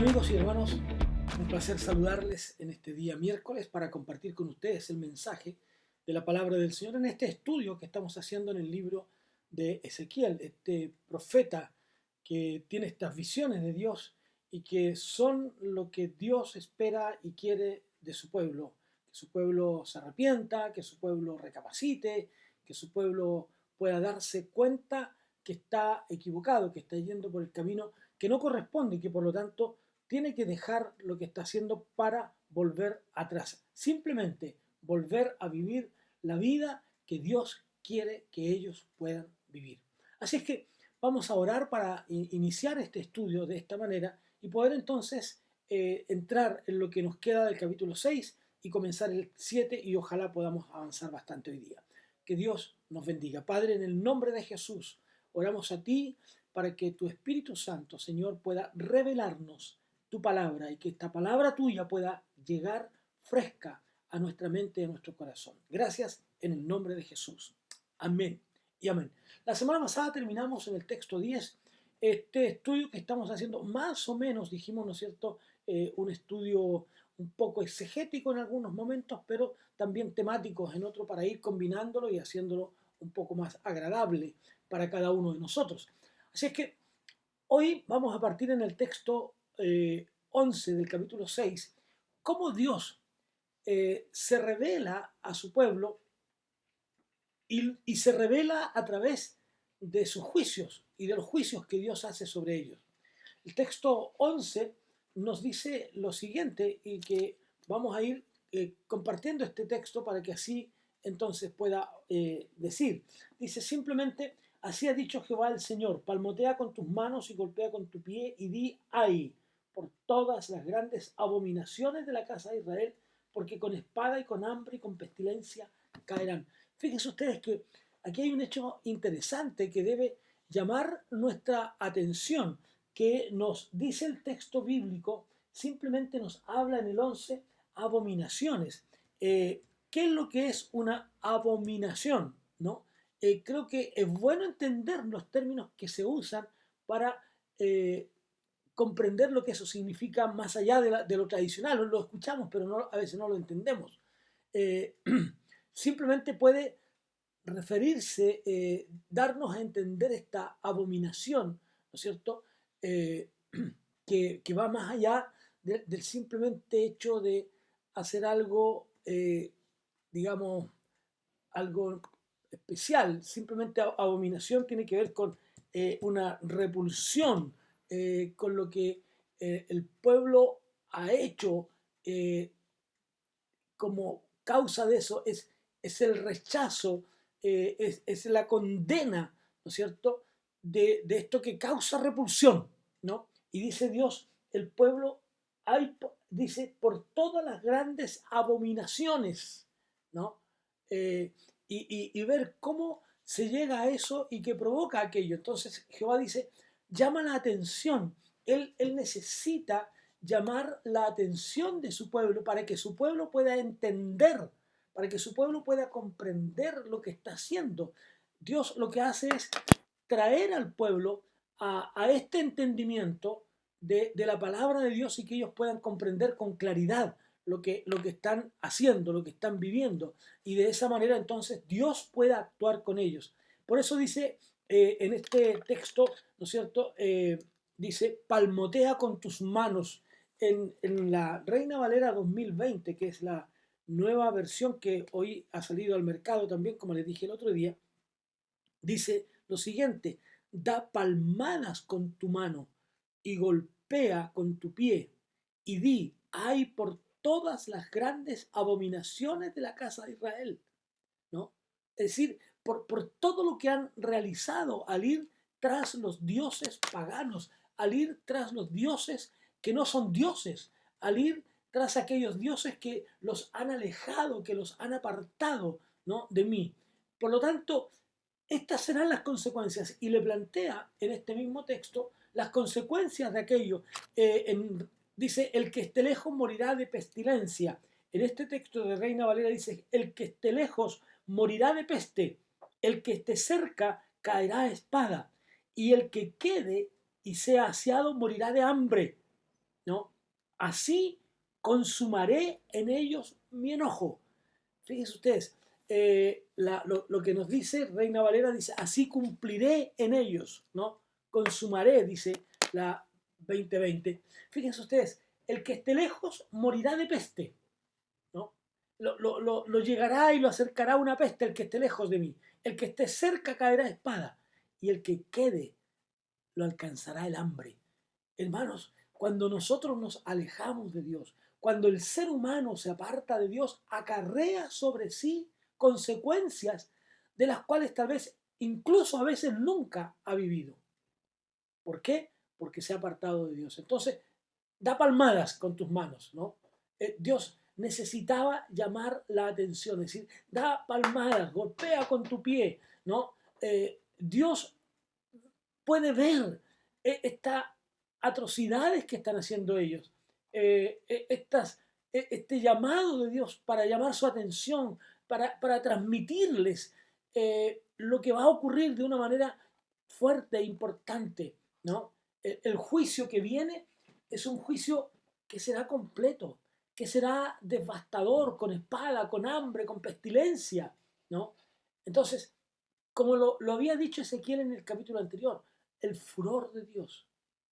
Amigos y hermanos, un placer saludarles en este día miércoles para compartir con ustedes el mensaje de la palabra del Señor en este estudio que estamos haciendo en el libro de Ezequiel, este profeta que tiene estas visiones de Dios y que son lo que Dios espera y quiere de su pueblo, que su pueblo se arrepienta, que su pueblo recapacite, que su pueblo pueda darse cuenta que está equivocado, que está yendo por el camino que no corresponde y que por lo tanto tiene que dejar lo que está haciendo para volver atrás. Simplemente volver a vivir la vida que Dios quiere que ellos puedan vivir. Así es que vamos a orar para iniciar este estudio de esta manera y poder entonces entrar en lo que nos queda del capítulo 6 y comenzar el 7 y ojalá podamos avanzar bastante hoy día. Que Dios nos bendiga. Padre, en el nombre de Jesús, oramos a ti para que tu Espíritu Santo, Señor, pueda revelarnos tu palabra y que esta palabra tuya pueda llegar fresca a nuestra mente y a nuestro corazón. Gracias en el nombre de Jesús. Amén y amén. La semana pasada terminamos en el texto 10 este estudio que estamos haciendo, más o menos, dijimos, ¿no es cierto?, un estudio un poco exegético en algunos momentos, pero también temáticos en otro para ir combinándolo y haciéndolo un poco más agradable para cada uno de nosotros. Así es que hoy vamos a partir en el texto 11 del capítulo 6, cómo Dios se revela a su pueblo y se revela a través de sus juicios y de los juicios que Dios hace sobre ellos. El texto 11 nos dice lo siguiente y que vamos a ir compartiendo este texto para que así entonces pueda decir. Dice simplemente: así ha dicho Jehová el Señor, palmotea con tus manos y golpea con tu pie y di ay por todas las grandes abominaciones de la casa de Israel, porque con espada y con hambre y con pestilencia caerán. Fíjense ustedes que aquí hay un hecho interesante que debe llamar nuestra atención, que nos dice el texto bíblico, simplemente nos habla en el 11 abominaciones. ¿Qué es lo que es una abominación? ¿No? Creo que es bueno entender los términos que se usan para comprender lo que eso significa más allá de lo tradicional. Lo escuchamos, pero a veces no lo entendemos. Eh, simplemente puede referirse, darnos a entender esta abominación, ¿no es cierto?, eh, que va más allá del simplemente hecho de hacer algo, digamos, algo especial. Simplemente abominación tiene que ver con una repulsión, con lo que el pueblo ha hecho como causa de eso, es el rechazo, es la condena, ¿no es cierto?, de esto que causa repulsión, ¿no? Y dice Dios, el pueblo, dice, por todas las grandes abominaciones, ¿no? Y ver cómo se llega a eso y que provoca aquello. Entonces Jehová dice, llama la atención, él necesita llamar la atención de su pueblo para que su pueblo pueda entender, para que su pueblo pueda comprender lo que está haciendo. Dios lo que hace es traer al pueblo a este entendimiento de la palabra de Dios y que ellos puedan comprender con claridad lo que están haciendo, lo que están viviendo. Y de esa manera entonces Dios pueda actuar con ellos. Por eso dice en este texto, ¿no es cierto?, dice, palmotea con tus manos. En la Reina Valera 2020, que es la nueva versión que hoy ha salido al mercado también, como les dije el otro día, dice lo siguiente: da palmadas con tu mano y golpea con tu pie y di, ay por todas las grandes abominaciones de la casa de Israel, ¿no? Es decir, por todo lo que han realizado al ir tras los dioses paganos, al ir tras los dioses que no son dioses, al ir tras aquellos dioses que los han alejado, que los han apartado, ¿no?, de mí. Por lo tanto, estas serán las consecuencias, y le plantea en este mismo texto las consecuencias de aquello. Dice, el que esté lejos morirá de pestilencia. En este texto de Reina Valera dice, el que esté lejos morirá de peste, el que esté cerca caerá a espada, y el que quede y sea aseado morirá de hambre. ¿no? Así consumaré en ellos mi enojo. Fíjense ustedes, lo que nos dice Reina Valera dice, así cumpliré en ellos, ¿no? Consumaré, dice la 2020. Fíjense ustedes, el que esté lejos morirá de peste, ¿no? Lo llegará y lo acercará una peste el que esté lejos de mí. El que esté cerca caerá a espada y el que quede lo alcanzará el hambre. Hermanos, cuando nosotros nos alejamos de Dios, cuando el ser humano se aparta de Dios, acarrea sobre sí consecuencias de las cuales tal vez incluso a veces nunca ha vivido. ¿Por qué? Porque se ha apartado de Dios. Entonces, da palmadas con tus manos, ¿no? Dios necesitaba llamar la atención, es decir, da palmadas, golpea con tu pie, ¿no? Dios puede ver estas atrocidades que están haciendo ellos, este llamado de Dios para llamar su atención, para transmitirles lo que va a ocurrir de una manera fuerte e importante, ¿no? El juicio que viene es un juicio que será completo, que será devastador, con espada, con hambre, con pestilencia, ¿no? Entonces, como lo había dicho Ezequiel en el capítulo anterior, el furor de Dios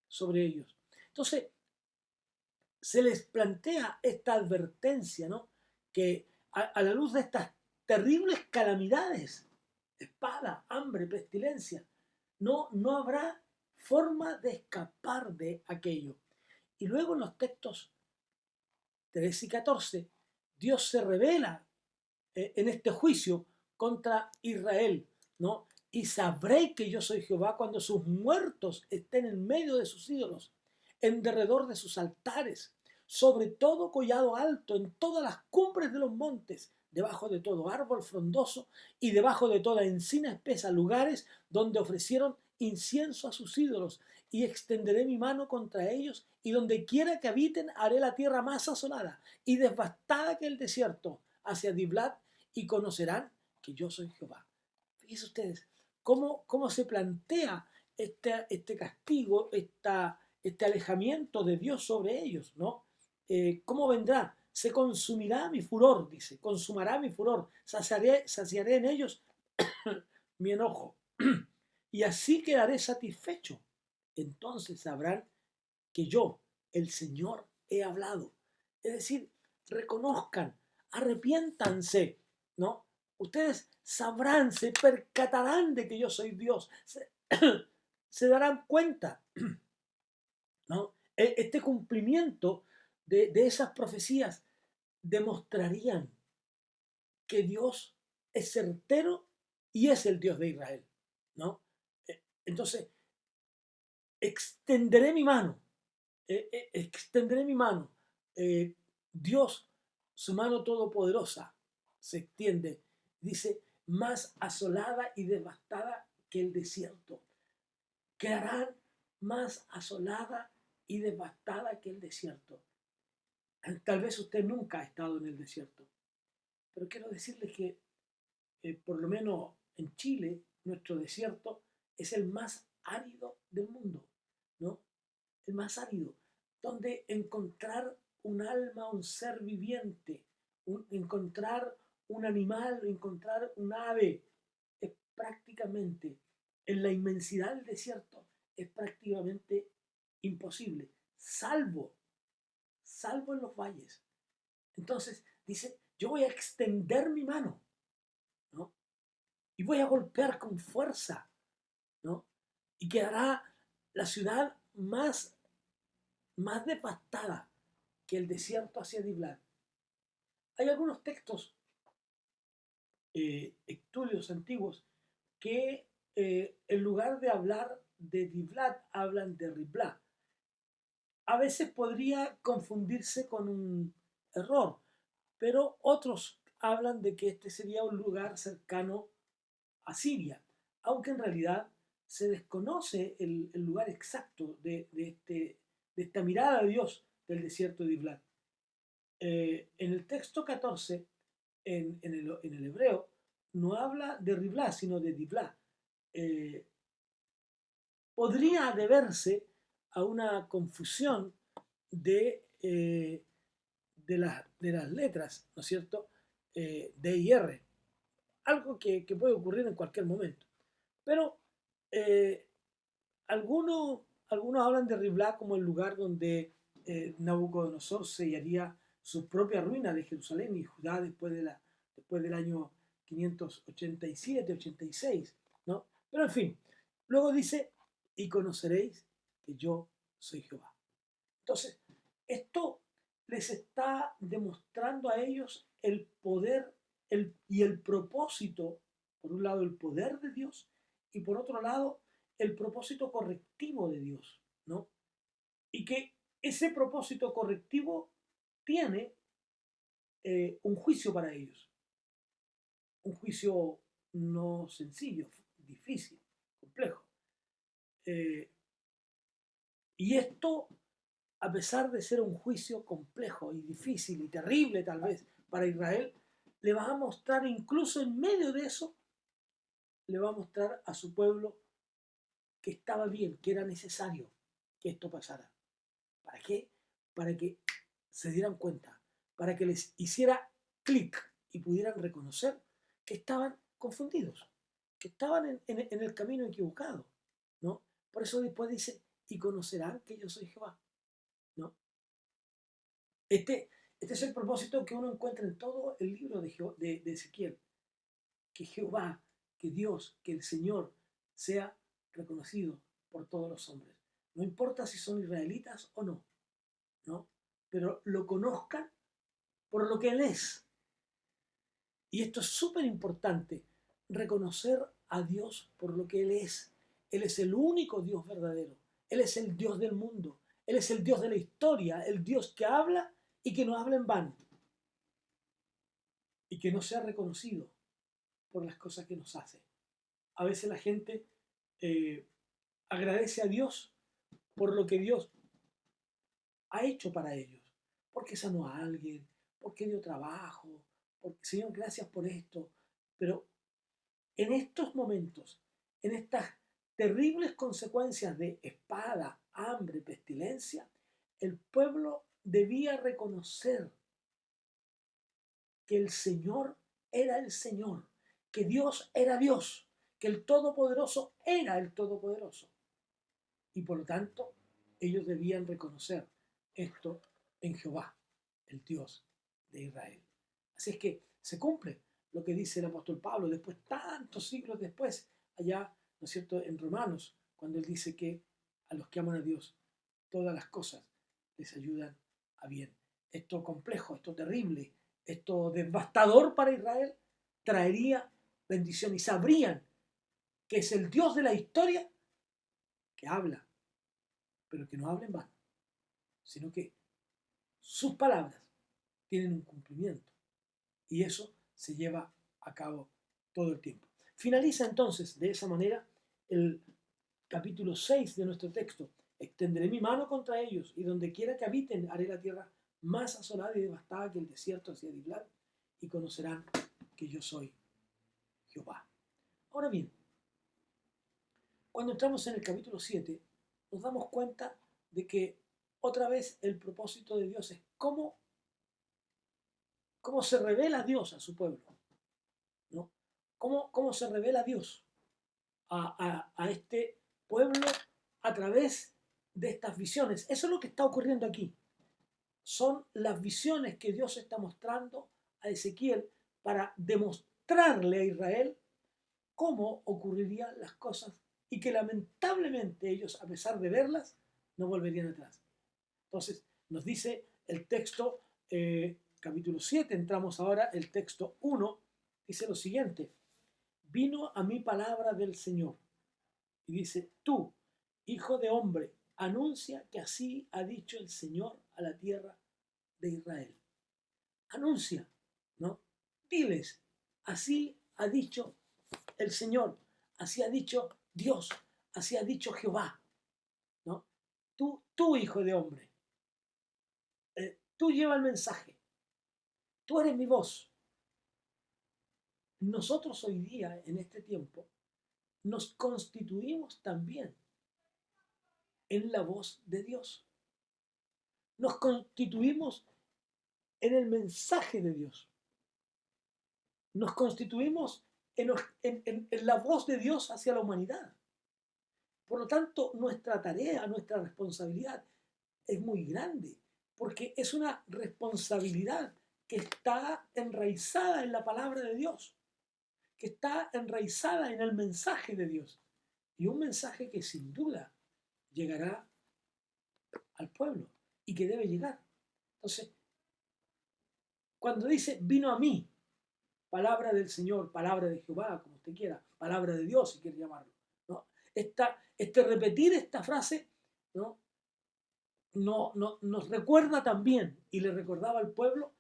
sobre ellos. Entonces, se les plantea esta advertencia, ¿no? Que a la luz de estas terribles calamidades, espada, hambre, pestilencia, no habrá forma de escapar de aquello. Y luego en los textos 13 y 14, Dios se revela en este juicio contra Israel, ¿no? Y sabréis que yo soy Jehová cuando sus muertos estén en medio de sus ídolos, en derredor de sus altares, sobre todo collado alto, en todas las cumbres de los montes, debajo de todo árbol frondoso y debajo de toda encina espesa, lugares donde ofrecieron incienso a sus ídolos, y extenderé mi mano contra ellos, y donde quiera que habiten haré la tierra más asolada y devastada que el desierto, hacia Diblat, y conocerán que yo soy Jehová. Fíjense ustedes cómo se plantea este castigo, este alejamiento de Dios sobre ellos, ¿no? ¿Cómo vendrá? Se consumirá mi furor, dice, consumará mi furor, saciaré en ellos mi enojo, y así quedaré satisfecho. Entonces sabrán que yo, el Señor, he hablado. Es decir, reconozcan, arrepiéntanse, ¿no? Ustedes sabrán, se percatarán de que yo soy Dios, se darán cuenta, ¿no? Este cumplimiento de esas profecías demostrarían que Dios es certero y es el Dios de Israel, ¿no? Entonces, extenderé mi mano, extenderé mi mano. Eh, Dios, su mano todopoderosa, se extiende, dice, más asolada y devastada que el desierto. Quedarán más asolada y devastada que el desierto. Tal vez usted nunca ha estado en el desierto, pero quiero decirles que por lo menos en Chile, nuestro desierto es el más árido del mundo, ¿no? El más árido, donde encontrar un alma, un ser viviente, encontrar un animal, encontrar un ave, es prácticamente, en la inmensidad del desierto, es prácticamente imposible, salvo en los valles. Entonces dice, yo voy a extender mi mano, ¿no? Y voy a golpear con fuerza, ¿no? Y quedará la ciudad más devastada que el desierto hacia Diblat. Hay algunos textos, estudios antiguos, que en lugar de hablar de Diblat, hablan de Ribla. A veces podría confundirse con un error, pero otros hablan de que este sería un lugar cercano a Siria, aunque en realidad se desconoce el lugar exacto de esta mirada de Dios del desierto de Iblat. En el texto 14, en el hebreo, no habla de Riblá, sino de Diblá. Podría deberse a una confusión de las letras, ¿no es cierto? D y R, algo que puede ocurrir en cualquier momento. Pero eh, algunos hablan de Ribla como el lugar donde Nabucodonosor sellaría su propia ruina de Jerusalén y Judá después del año 587, 86, ¿no? Pero en fin, luego dice, y conoceréis que yo soy Jehová. Entonces, esto les está demostrando a ellos el poder y el propósito, por un lado el poder de Dios y por otro lado el propósito correctivo de Dios, ¿no? Y que ese propósito correctivo tiene un juicio para ellos, un juicio no sencillo, difícil, complejo. Eh, y esto, a pesar de ser un juicio complejo y difícil y terrible tal vez para Israel, le va a mostrar incluso en medio de eso, le va a mostrar a su pueblo que estaba bien, que era necesario que esto pasara. ¿Para qué? Para que se dieran cuenta, para que les hiciera clic y pudieran reconocer que estaban confundidos, que estaban en el camino equivocado, ¿no? Por eso después dice, y conocerán que yo soy Jehová, ¿no? Este es el propósito que uno encuentra en todo el libro de Ezequiel, que Jehová, que Dios, que el Señor sea reconocido por todos los hombres. No importa si son israelitas o no, ¿no? Pero lo conozcan por lo que Él es. Y esto es súper importante, reconocer a Dios por lo que Él es. Él es el único Dios verdadero. Él es el Dios del mundo. Él es el Dios de la historia, el Dios que habla y que no habla en vano. Y que no sea reconocido por las cosas que nos hace. A veces la gente eh, agradece a Dios por lo que Dios ha hecho para ellos. Porque sanó a alguien, porque dio trabajo, porque Señor, gracias por esto. Pero en estos momentos, en estas terribles consecuencias de espada, hambre, pestilencia, el pueblo debía reconocer que el Señor era el Señor, que Dios era Dios, que el Todopoderoso era el Todopoderoso. Y por lo tanto, ellos debían reconocer esto en Jehová, el Dios de Israel. Así es que se cumple lo que dice el apóstol Pablo después, tantos siglos después, allá, ¿no es cierto?, en Romanos, cuando él dice que a los que aman a Dios, todas las cosas les ayudan a bien. Esto complejo, esto terrible, esto devastador para Israel, traería bendición y sabrían que es el Dios de la historia que habla, pero que no habla en vano, sino que sus palabras tienen un cumplimiento y eso se lleva a cabo todo el tiempo. Finaliza entonces de esa manera el capítulo 6 de nuestro texto. Extenderé mi mano contra ellos y donde quiera que habiten haré la tierra más asolada y devastada que el desierto hacia Diblat y conocerán que yo soy Jehová. Ahora bien, cuando entramos en el capítulo 7, nos damos cuenta de que otra vez el propósito de Dios es cómo se revela Dios a su pueblo, ¿no? Cómo se revela Dios a este pueblo a través de estas visiones. Eso es lo que está ocurriendo aquí. Son las visiones que Dios está mostrando a Ezequiel para demostrarle a Israel cómo ocurrirían las cosas y que lamentablemente ellos, a pesar de verlas, no volverían atrás. Entonces, nos dice el texto, capítulo 7, entramos ahora, el texto 1, dice lo siguiente: vino a mí palabra del Señor. Y dice, tú, hijo de hombre, anuncia que así ha dicho el Señor a la tierra de Israel. Anuncia, ¿no? Diles, así ha dicho el Señor, así ha dicho Dios, así ha dicho Jehová, ¿no? Tú hijo de hombre, tú lleva el mensaje, tú eres mi voz. Nosotros hoy día, en este tiempo, nos constituimos también en la voz de Dios. nos constituimos en el mensaje de Dios. Nos constituimos en la voz de Dios hacia la humanidad. Por lo tanto, nuestra tarea, nuestra responsabilidad es muy grande, porque es una responsabilidad que está enraizada en la palabra de Dios, que está enraizada en el mensaje de Dios, y un mensaje que sin duda llegará al pueblo y que debe llegar. Entonces, cuando dice vino a mí, palabra del Señor, palabra de Jehová, como usted quiera, palabra de Dios, si quiere llamarlo, ¿no? Repetir esta frase, ¿no? Nos recuerda también, y le recordaba al pueblo,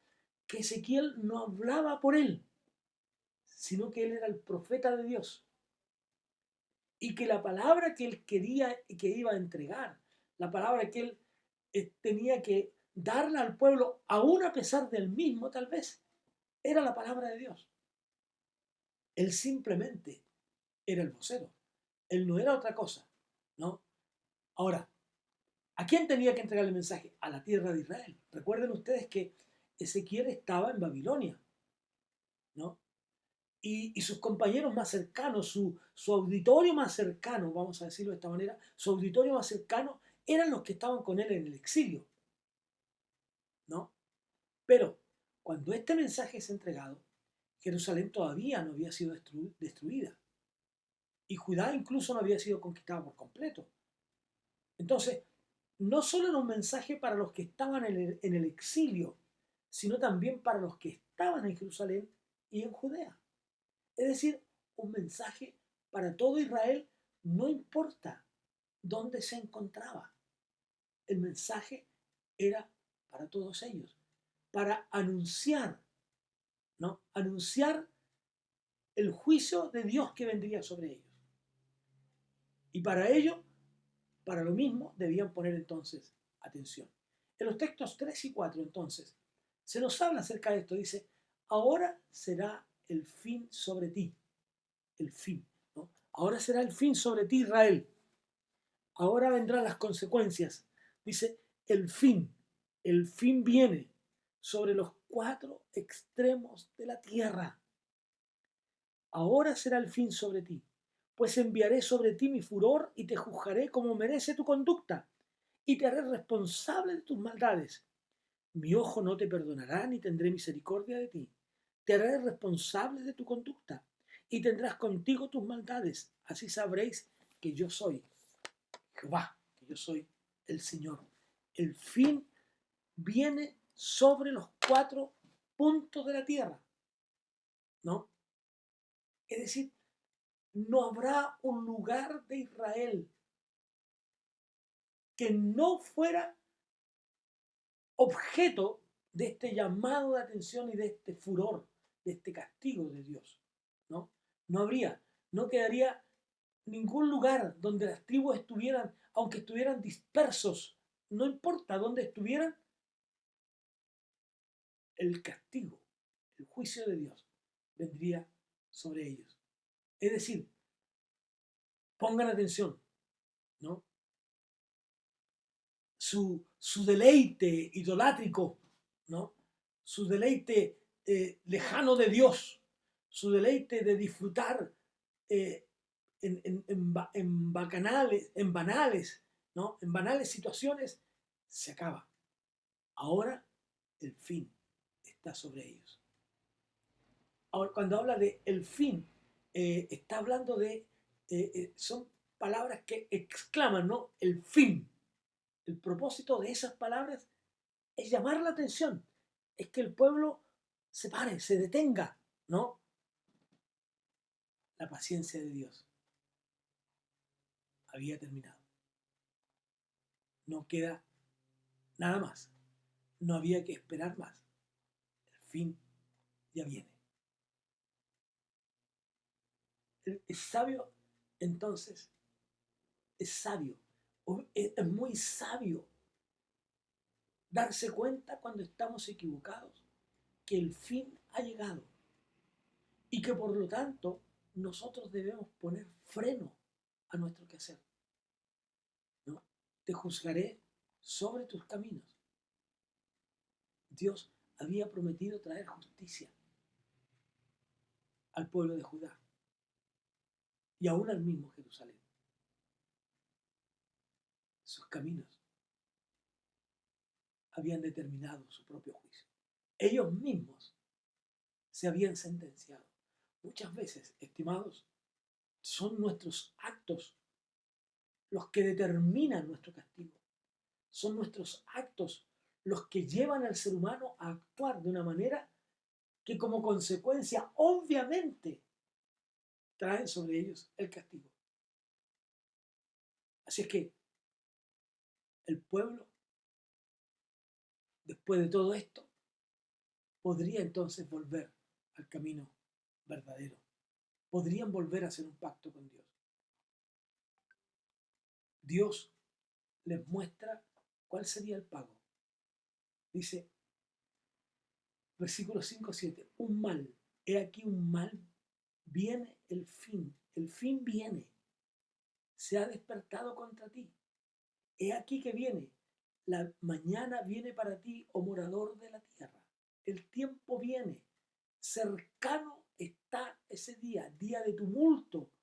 que Ezequiel no hablaba por él, sino que él era el profeta de Dios. Y que la palabra que él quería y que iba a entregar, la palabra que él tenía que darla al pueblo, aún a pesar del mismo tal vez, era la palabra de Dios. Él simplemente era el vocero. Él no era otra cosa, ¿no? Ahora, ¿a quién tenía que entregar el mensaje? A la tierra de Israel. Recuerden ustedes que Ezequiel estaba en Babilonia, ¿no? Y sus compañeros más cercanos, su auditorio más cercano, vamos a decirlo de esta manera, su auditorio más cercano eran los que estaban con él en el exilio, ¿no? Pero cuando este mensaje es entregado, Jerusalén todavía no había sido destruida y Judá incluso no había sido conquistada por completo. Entonces, no solo era un mensaje para los que estaban en el exilio, sino también para los que estaban en Jerusalén y en Judea. Es decir, un mensaje para todo Israel, no importa dónde se encontraba. El mensaje era para todos ellos, para anunciar, ¿no? Anunciar el juicio de Dios que vendría sobre ellos. Y para ello, para lo mismo, debían poner entonces atención. En los textos 3 y 4, entonces, se nos habla acerca de esto. Dice, ahora será el fin sobre ti. El fin, ¿no? Ahora será el fin sobre ti, Israel. Ahora vendrán las consecuencias. Dice, el fin viene sobre los 4 extremos de la tierra. Ahora será el fin sobre ti, pues enviaré sobre ti mi furor y te juzgaré como merece tu conducta y te haré responsable de tus maldades. Mi ojo no te perdonará ni tendré misericordia de ti. Te haré responsable de tu conducta y tendrás contigo tus maldades. Así sabréis que yo soy Jehová, que yo soy el Señor. El fin viene sobre los 4 puntos de la tierra, ¿no? Es decir, no habrá un lugar de Israel que no fuera objeto de este llamado de atención y de este furor, de este castigo de Dios, ¿no? No habría, no quedaría ningún lugar donde las tribus estuvieran, aunque estuvieran dispersos, no importa dónde estuvieran, el castigo, el juicio de Dios vendría sobre ellos. Es decir, pongan atención, ¿no? Su deleite idolátrico, ¿no? Su deleite lejano de Dios, su deleite de disfrutar en bacanales, en banales, ¿no? En banales situaciones, se acaba. Ahora el fin está sobre ellos. Ahora, cuando habla de el fin, está hablando de, son palabras que exclaman, ¿no? El fin. El propósito de esas palabras es llamar la atención, es que el pueblo se pare, se detenga, ¿no? La paciencia de Dios había terminado. No queda nada más. No había que esperar más. El fin ya viene. Es sabio, entonces, es sabio, es muy sabio darse cuenta cuando estamos equivocados que el fin ha llegado y que por lo tanto nosotros debemos poner freno a nuestro quehacer, ¿no? Te juzgaré sobre tus caminos. Dios había prometido traer justicia al pueblo de Judá y aún al mismo Jerusalén. Sus caminos habían determinado su propio juicio. Ellos mismos se habían sentenciado. Muchas veces, estimados, son nuestros actos los que determinan nuestro castigo. Son nuestros actos los que llevan al ser humano a actuar de una manera que como consecuencia obviamente traen sobre ellos el castigo. Así es que el pueblo, después de todo esto, podría entonces volver al camino verdadero. Podrían volver a hacer un pacto con Dios. Dios les muestra cuál sería el pago. Dice, versículos 5-7, un mal, he aquí un mal, viene el fin viene, se ha despertado contra ti. He aquí que viene, la mañana viene para ti, oh morador de la tierra. El tiempo viene, cercano está ese día, día de tumulto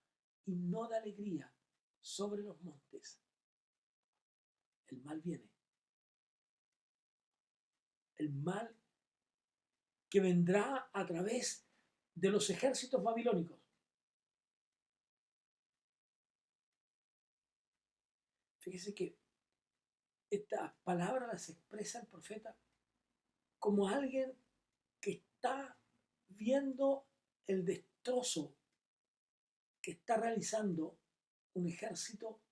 y no de alegría sobre los montes. El mal viene. El mal que vendrá a través de los ejércitos babilónicos. Fíjese que esta palabra las expresa el profeta como alguien que está viendo el destrozo que está realizando un ejército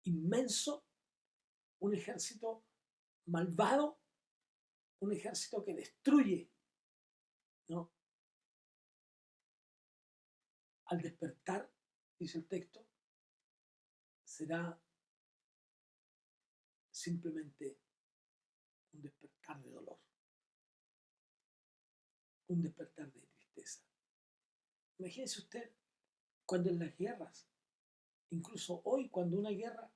inmenso, un ejército malvado, un ejército que destruye, ¿no? Al despertar, dice el texto, será simplemente un despertar de dolor, un despertar de tristeza. Imagínese usted cuando en las guerras, incluso hoy cuando una guerra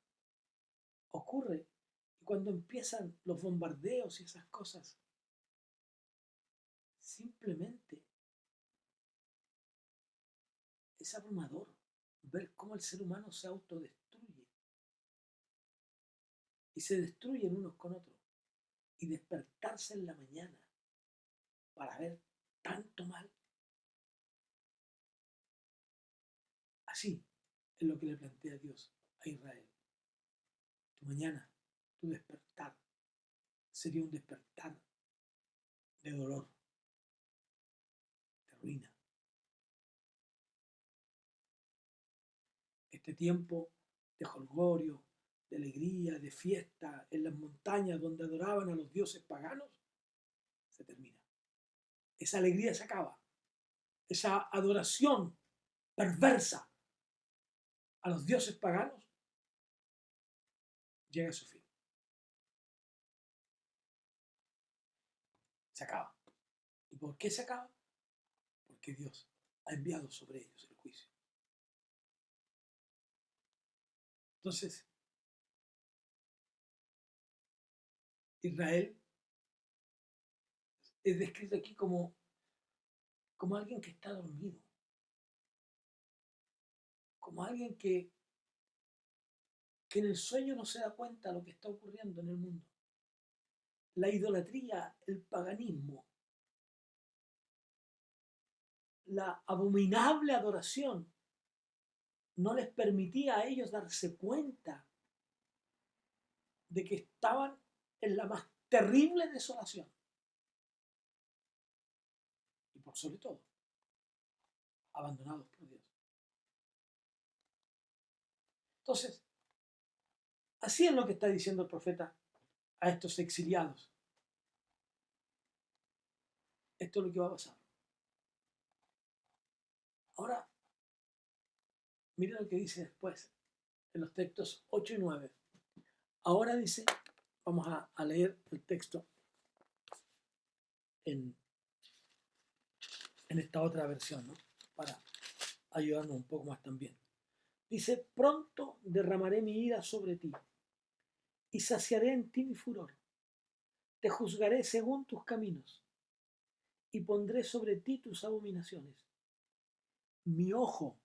ocurre y cuando empiezan los bombardeos y esas cosas, simplemente es abrumador ver cómo el ser humano se autodestruye y se destruyen unos con otros y despertarse en la mañana para ver tanto mal. Así es lo que le plantea Dios a Israel. Tu mañana, tu despertar, sería un despertar de dolor, de ruina. Este tiempo de jolgorio, de alegría, de fiesta en las montañas donde adoraban a los dioses paganos, se termina. Esa alegría se acaba. Esa adoración perversa a los dioses paganos llega a su fin. Se acaba. ¿Y por qué se acaba? Porque Dios ha enviado sobre ellos el juicio. Entonces, Israel es descrito aquí como alguien que está dormido, como alguien que en el sueño no se da cuenta de lo que está ocurriendo en el mundo. La idolatría, el paganismo, la abominable adoración no les permitía a ellos darse cuenta de que estaban en la más terrible desolación. Y por sobre todo, abandonados por Dios. Entonces, así es lo que está diciendo el profeta a estos exiliados. Esto es lo que va a pasar. Ahora, mira lo que dice después, en los textos 8 y 9. Ahora dice, vamos a leer el texto en esta otra versión, ¿no? Para ayudarnos un poco más también. Dice, pronto derramaré mi ira sobre ti y saciaré en ti mi furor. Te juzgaré según tus caminos y pondré sobre ti tus abominaciones. Mi ojo,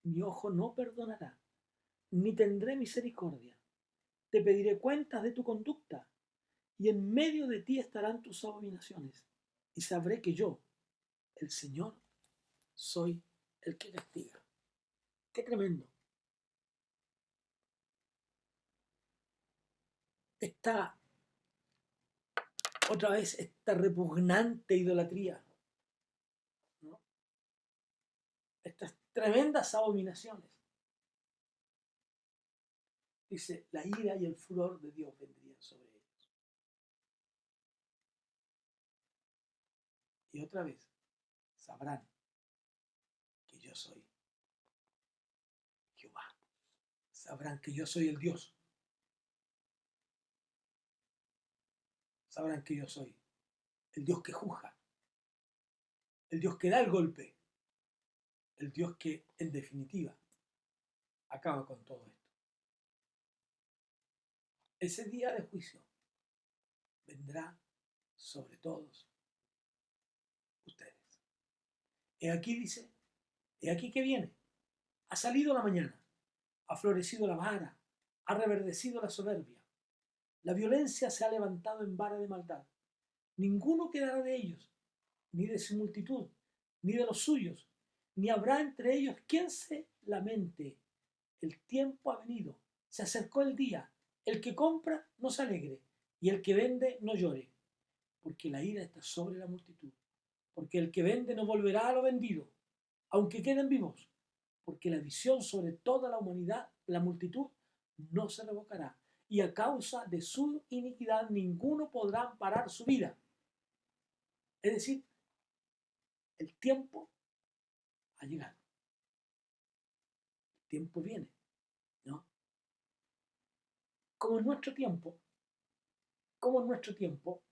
mi ojo no perdonará, ni tendré misericordia. Te pediré cuentas de tu conducta, y en medio de ti estarán tus abominaciones. Y sabré que yo, el Señor, soy el que castiga. Qué tremendo. Esta, otra vez, esta repugnante idolatría, ¿no? Estas tremendas abominaciones. Dice, la ira y el furor de Dios vendrían sobre ellos. Y otra vez, sabrán que yo soy Jehová. Sabrán que yo soy el Dios. Sabrán que yo soy el Dios que juzga, el Dios que da el golpe, el Dios que, en definitiva, acaba con todo esto. Ese día de juicio vendrá sobre todos ustedes. He aquí, dice, he aquí que viene. Ha salido la mañana, ha florecido la vara, ha reverdecido la soberbia. La violencia se ha levantado en vara de maldad. Ninguno quedará de ellos, ni de su multitud, ni de los suyos, ni habrá entre ellos quien se lamente. El tiempo ha venido, se acercó el día. El que compra no se alegre, y el que vende no llore, porque la ira está sobre la multitud. Porque el que vende no volverá a lo vendido, aunque queden vivos, porque la visión sobre toda la humanidad, la multitud, no se revocará, y a causa de su iniquidad ninguno podrá parar su vida. Es decir, el tiempo ha llegado, el tiempo viene, ¿no? Como en nuestro tiempo, como en nuestro tiempo,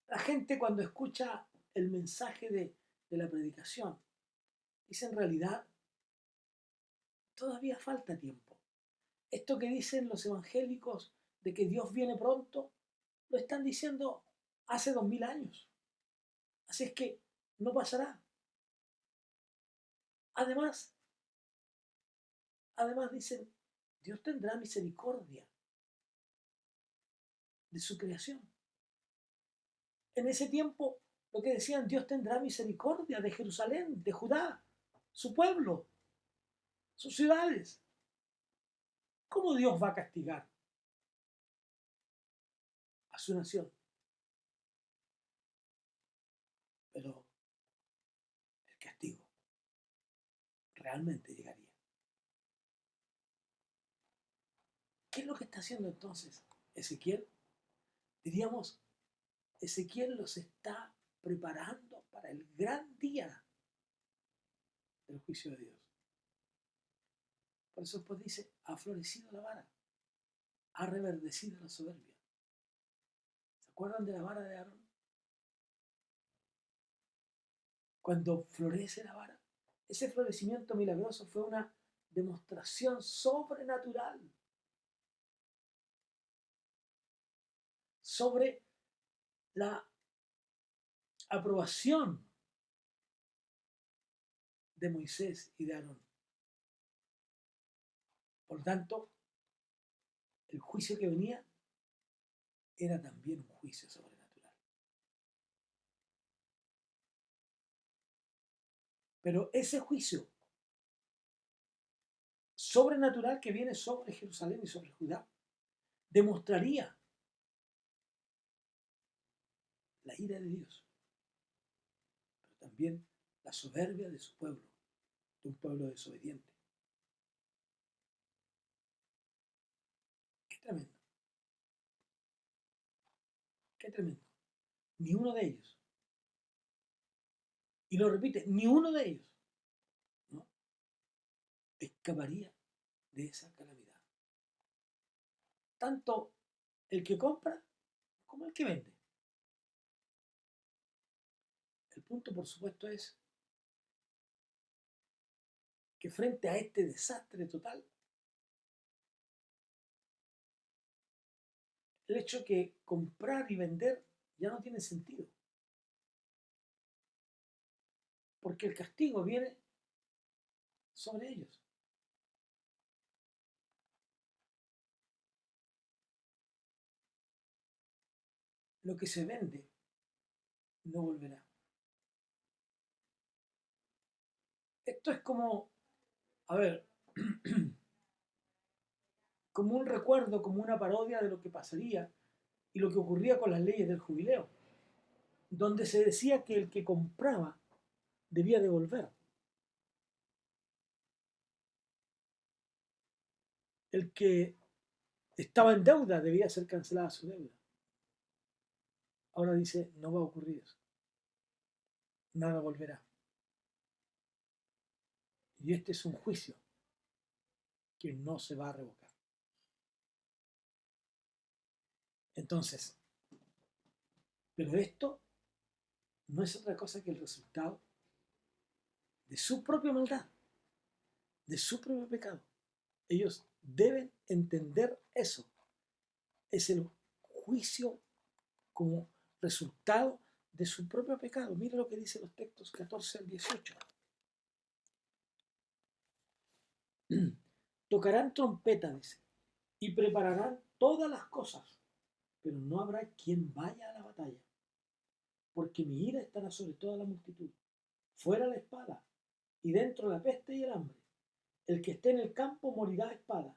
la gente cuando escucha el mensaje de la predicación, dice en realidad, todavía falta tiempo. Esto que dicen los evangélicos de que Dios viene pronto, lo están diciendo hace 2000 años. Así es que no pasará. Además, además dicen, Dios tendrá misericordia de su creación. En ese tiempo, lo que decían, Dios tendrá misericordia de Jerusalén, de Judá, su pueblo, sus ciudades. ¿Cómo Dios va a castigar a su nación? Pero el castigo realmente llegaría. ¿Qué es lo que está haciendo entonces Ezequiel? Diríamos, Ezequiel los está preparando para el gran día del juicio de Dios. Por eso después dice, ha florecido la vara, ha reverdecido la soberbia. ¿Se acuerdan de la vara de Aarón? Cuando florece la vara, ese florecimiento milagroso fue una demostración sobrenatural sobre la aprobación de Moisés y de Aarón. Por tanto, el juicio que venía era también un juicio sobrenatural. Pero ese juicio sobrenatural que viene sobre Jerusalén y sobre Judá demostraría la ira de Dios, pero también la soberbia de su pueblo, de un pueblo desobediente. Qué tremendo, qué tremendo. Ni uno de ellos, y lo repite, ni uno de ellos, ¿no?, escaparía de esa calamidad. Tanto el que compra como el que vende. El punto, por supuesto, es que frente a este desastre total, el hecho que comprar y vender ya no tiene sentido, porque el castigo viene sobre ellos. Lo que se vende no volverá. Esto es como, a ver, como un recuerdo, como una parodia de lo que pasaría y lo que ocurría con las leyes del jubileo, donde se decía que el que compraba debía devolver. El que estaba en deuda debía ser cancelada su deuda. Ahora dice, no va a ocurrir eso. Nada volverá. Y este es un juicio que no se va a revocar. Entonces, pero esto no es otra cosa que el resultado de su propia maldad, de su propio pecado. Ellos deben entender eso. Es el juicio como resultado de su propio pecado. Mira lo que dice los textos 14 al 18. Tocarán trompeta, dice, y prepararán todas las cosas, pero no habrá quien vaya a la batalla, porque mi ira estará sobre toda la multitud. Fuera la espada, y dentro la peste y el hambre. El que esté en el campo morirá a espada.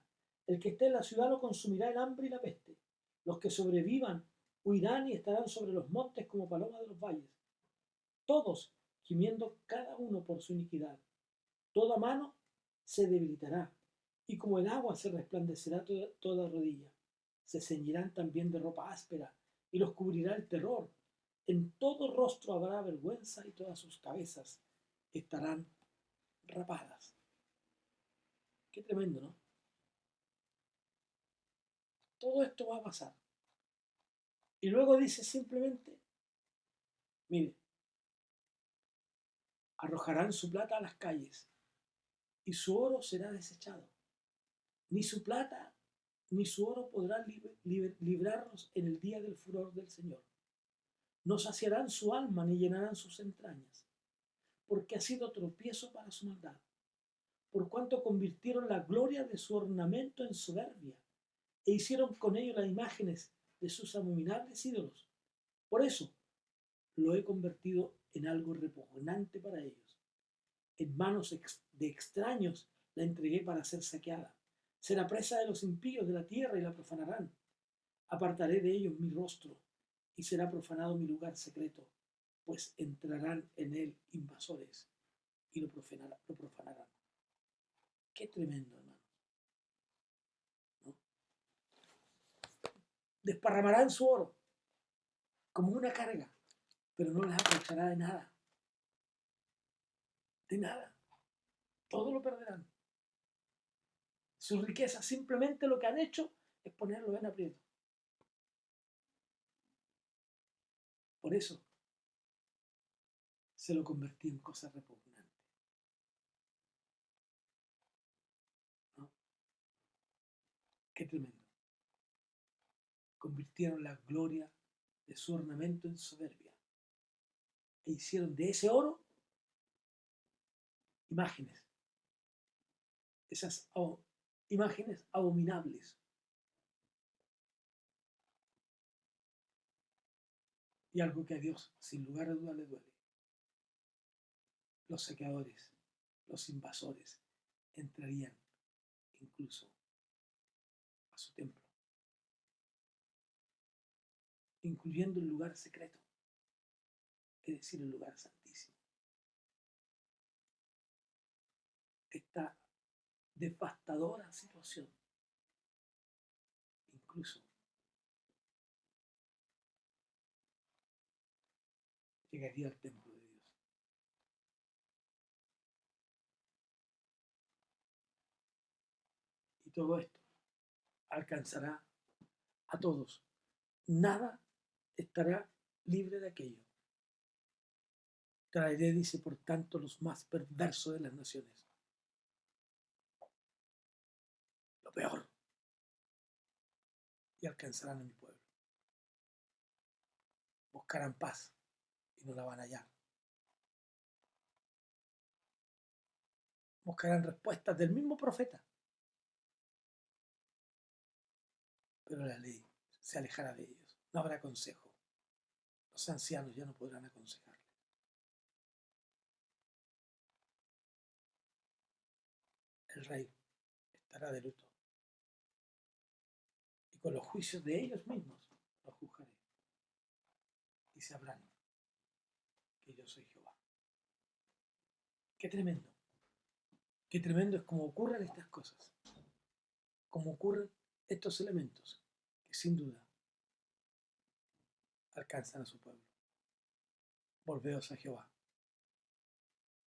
El que esté en la ciudad lo consumirá el hambre y la peste. Los que sobrevivan huirán y estarán sobre los montes como palomas de los valles. Todos gimiendo cada uno por su iniquidad. Toda mano se debilitará, y como el agua se resplandecerá toda rodilla. Se ceñirán también de ropa áspera, y los cubrirá el terror. En todo rostro habrá vergüenza, y todas sus cabezas estarán rapadas. Qué tremendo, ¿no? Todo esto va a pasar. Y luego dice simplemente, mire, arrojarán su plata a las calles, y su oro será desechado. Ni su plata ni su oro podrán librarlos en el día del furor del Señor. No saciarán su alma ni llenarán sus entrañas, porque ha sido tropiezo para su maldad, por cuanto convirtieron la gloria de su ornamento en soberbia, e hicieron con ello las imágenes de sus abominables ídolos. Por eso lo he convertido en algo repugnante para ellos. En manos de extraños la entregué para ser saqueada. Será presa de los impíos de la tierra y la profanarán. Apartaré de ellos mi rostro y será profanado mi lugar secreto, pues entrarán en él invasores y lo profanarán. Qué tremendo, hermano, ¿no? Desparramarán su oro como una carga, pero no les aprovechará de nada. De nada. Todo lo perderán. Sus riquezas simplemente lo que han hecho es ponerlo en aprieto. Por eso se lo convertí en cosa repugnante, ¿no? Qué tremendo. Convirtieron la gloria de su ornamento en soberbia e hicieron de ese oro imágenes, esas imágenes abominables. Y algo que a Dios, sin lugar a duda, le duele. Los saqueadores, los invasores, entrarían incluso a su templo, incluyendo el lugar secreto, es decir, el lugar santísimo. Esta devastadora situación incluso llegaría al templo de Dios. Y todo esto alcanzará a todos. Nada estará libre de aquello. Traeré, dice, por tanto, los más perversos de las naciones. Lo peor. Y alcanzarán a mi pueblo. buscarán paz y no la van a hallar. Buscarán respuestas del mismo profeta, pero la ley se alejará de ellos. No habrá consejo. Los ancianos ya no podrán aconsejarle. El rey estará de luto y con los juicios de ellos mismos los juzgaré y sabrán que yo soy Jehová. Qué tremendo. Qué tremendo es cómo ocurren estas cosas, cómo ocurren estos elementos que sin duda alcanzan a su pueblo. Volveos a Jehová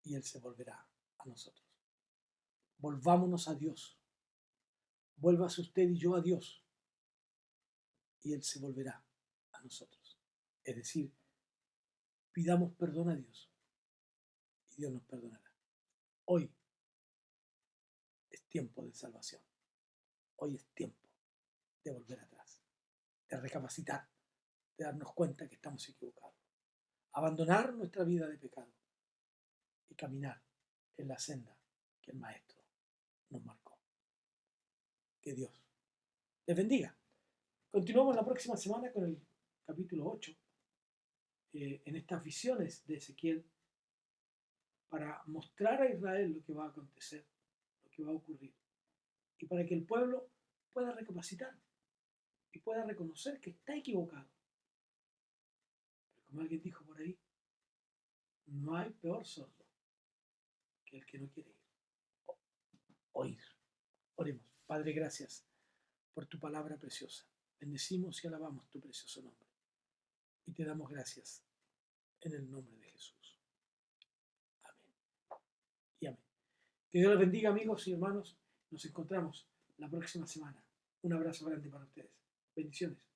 y Él se volverá a nosotros. Volvámonos a Dios. Vuélvase usted y yo a Dios y Él se volverá a nosotros. Es decir, pidamos perdón a Dios y Dios nos perdonará. Hoy es tiempo de salvación. Hoy es tiempo de volver atrás, de recapacitar, de darnos cuenta que estamos equivocados. Abandonar nuestra vida de pecado y caminar en la senda que el Maestro nos marcó. Que Dios les bendiga. Continuamos la próxima semana con el capítulo 8, en estas visiones de Ezequiel, para mostrar a Israel lo que va a acontecer, lo que va a ocurrir, y para que el pueblo pueda recapacitar y pueda reconocer que está equivocado. Pero como alguien dijo por ahí, no hay peor sordo que el que no quiere oír. Oremos. Padre, gracias por tu palabra preciosa. Bendecimos y alabamos tu precioso nombre. Y te damos gracias en el nombre de Jesús. Amén. Y amén. Que Dios les bendiga, amigos y hermanos. Nos encontramos la próxima semana. Un abrazo grande para ustedes. Bendiciones.